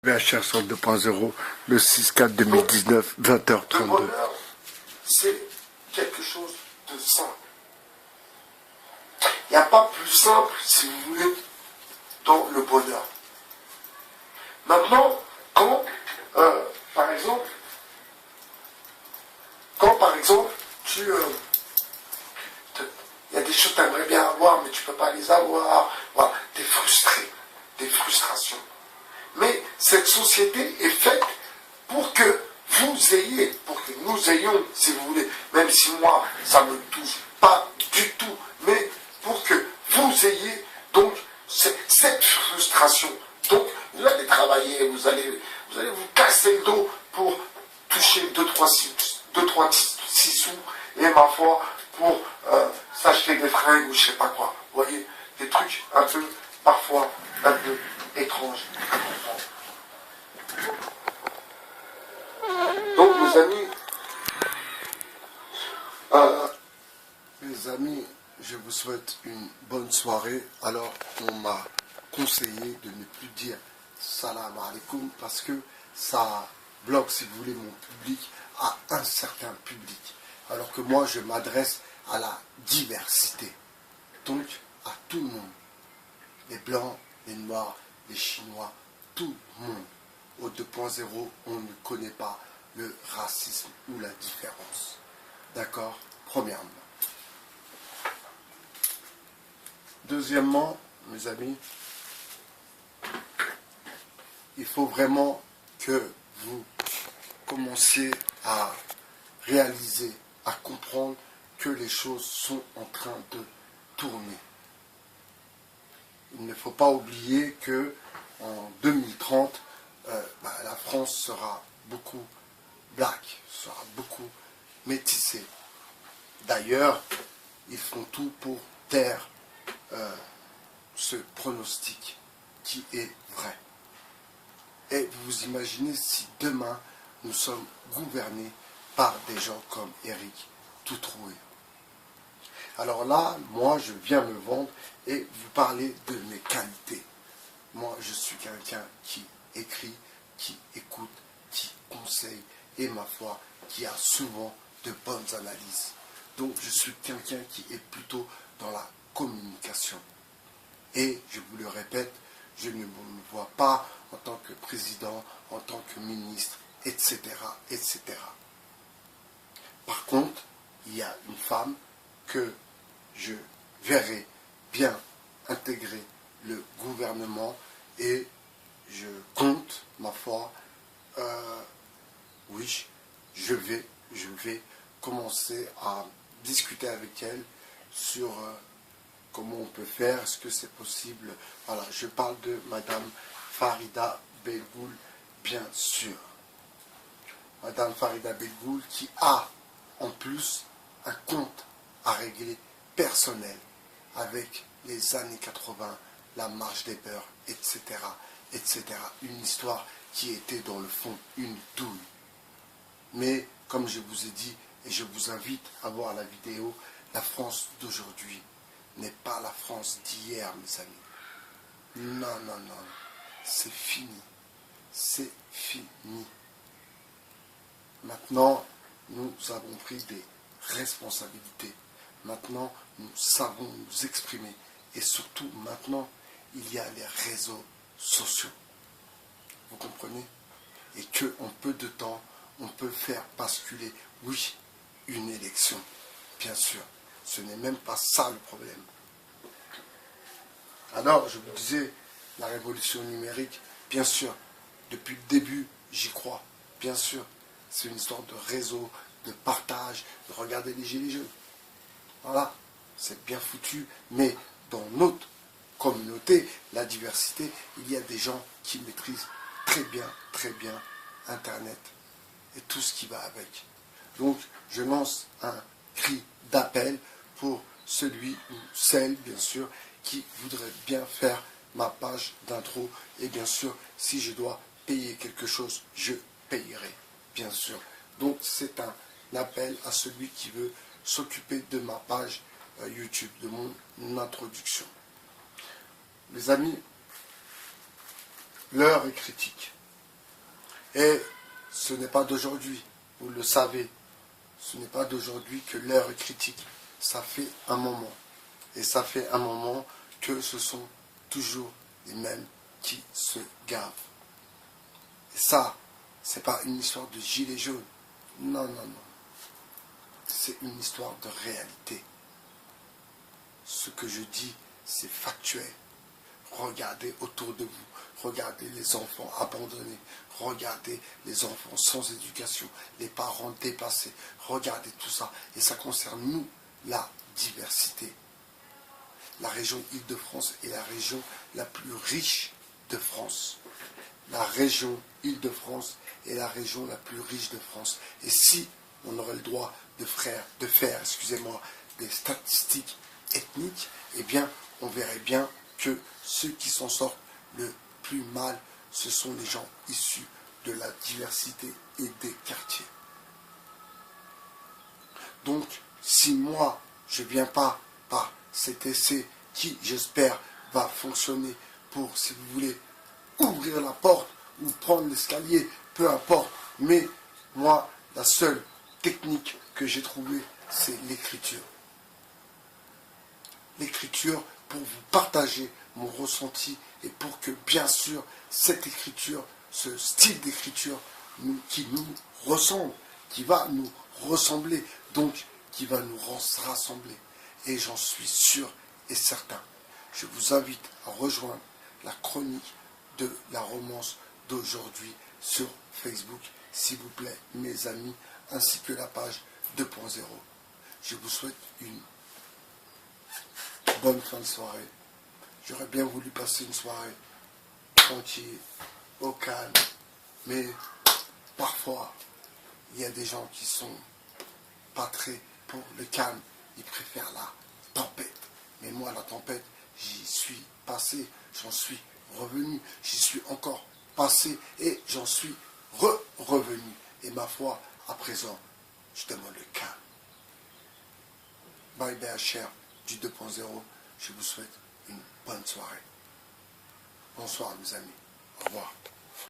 VHR 2.0, le 6/4/2019, 20h32. Le bonheur, c'est quelque chose de simple. Il n'y a pas plus simple, si vous voulez, dans le bonheur. Maintenant, quand, par exemple, il y a des choses que tu aimerais bien avoir, mais tu ne peux pas les avoir, voilà, tu es frustré, des frustrations. Mais cette société est faite pour que vous ayez, pour que nous ayons, si vous voulez, même si moi, ça ne me touche pas du tout, mais pour que vous ayez donc cette frustration. Donc, vous allez travailler, vous allez vous casser le dos pour toucher 2-3 sous, et ma foi, pour s'acheter des fringues ou je sais pas quoi. Vous voyez, des trucs un peu, parfois, un peu étranges à comprendre. Donc, mes amis, je vous souhaite une bonne soirée. Alors, on m'a conseillé de ne plus dire salam alaikum parce que ça bloque, si vous voulez, mon public à un certain public. Alors que moi, je m'adresse à la diversité. Donc, à tout le monde. Les blancs, les noirs, les chinois, tout le monde. Au 2.0, on ne connaît pas le racisme ou la différence. D'accord? Premièrement. Deuxièmement, mes amis, il faut vraiment que vous commenciez à réaliser, à comprendre que les choses sont en train de tourner. Il ne faut pas oublier que en 2030, la France sera beaucoup black, sera beaucoup métissée. D'ailleurs, ils font tout pour taire ce pronostic qui est vrai. Et vous imaginez si demain nous sommes gouvernés par des gens comme Éric Toutroué. Alors là, moi je viens me vendre et vous parler de mes qualités. Moi je suis quelqu'un qui écrit, qui écoute, qui conseille et ma foi, qui a souvent de bonnes analyses. Donc je suis quelqu'un qui est plutôt dans la communication. Et je vous le répète, je ne me vois pas en tant que président, en tant que ministre, etc., etc. Par contre, il y a une femme que je verrai bien intégrer le gouvernement et je compte, ma foi, oui, je vais commencer à discuter avec elle sur comment on peut faire, est-ce que c'est possible. Voilà, je parle de Madame Farida Belgoul, bien sûr. Madame Farida Belgoul qui a en plus un compte à régler personnel avec les années 80, la marche des beurs, etc., etc. Une histoire qui était dans le fond une douille. Mais comme je vous ai dit, et je vous invite à voir la vidéo, la France d'aujourd'hui n'est pas la France d'hier, mes amis. Non, non, non. C'est fini. C'est fini. Maintenant, nous avons pris des responsabilités. Maintenant, nous savons nous exprimer. Et surtout, maintenant, il y a les réseaux sociaux. Vous comprenez? Et qu'en peu de temps, on peut faire basculer, oui, une élection. Bien sûr. Ce n'est même pas ça le problème. Alors, je vous disais, la révolution numérique, bien sûr, depuis le début, j'y crois. Bien sûr, c'est une histoire de réseau, de partage, de regarder les gilets jaunes. Voilà, c'est bien foutu, mais dans notre communauté, la diversité, il y a des gens qui maîtrisent très bien Internet et tout ce qui va avec. Donc, je lance un cri d'appel pour celui ou celle, bien sûr, qui voudrait bien faire ma page d'intro. Et bien sûr, si je dois payer quelque chose, je payerai, bien sûr. Donc, c'est un appel à celui qui veut s'occuper de ma page YouTube, de mon introduction. Les amis, l'heure est critique. Et ce n'est pas d'aujourd'hui, vous le savez, ce n'est pas d'aujourd'hui que l'heure est critique. Ça fait un moment. Et ça fait un moment que ce sont toujours les mêmes qui se gavent. Et ça, c'est pas une histoire de gilet jaune. Non, non, non. C'est une histoire de réalité. Ce que je dis, c'est factuel. Regardez autour de vous. Regardez les enfants abandonnés. Regardez les enfants sans éducation. Les parents dépassés. Regardez tout ça. Et ça concerne nous, la diversité. La région Île-de-France est la région la plus riche de France. La région Île-de-France est la région la plus riche de France. Et si on aurait le droit de faire des statistiques ethniques, eh bien, on verrait bien que ceux qui s'en sortent le plus mal, ce sont les gens issus de la diversité et des quartiers. Donc, si moi, je ne viens pas par cet essai qui, j'espère, va fonctionner pour, si vous voulez, ouvrir la porte ou prendre l'escalier, peu importe. Mais moi, la seule technique que j'ai trouvée, c'est l'écriture. L'écriture pour vous partager mon ressenti et pour que, bien sûr, cette écriture, ce style d'écriture qui nous ressemble, qui va nous ressembler, donc qui va nous rassembler. Et j'en suis sûr et certain. Je vous invite à rejoindre la chronique de la romance d'aujourd'hui sur Facebook, s'il vous plaît, mes amis, ainsi que la page 2.0. Je vous souhaite une bonne fin de soirée. J'aurais bien voulu passer une soirée tranquille, au calme, mais parfois, il y a des gens qui sont pas très pour le calme, ils préfèrent la tempête. Mais moi, la tempête, j'y suis passé, j'en suis revenu, j'y suis encore passé et j'en suis revenu. Et ma foi, à présent, je demande le calme. Bye bye, cher du 2.0, je vous souhaite une bonne soirée. Bonsoir, mes amis. Au revoir.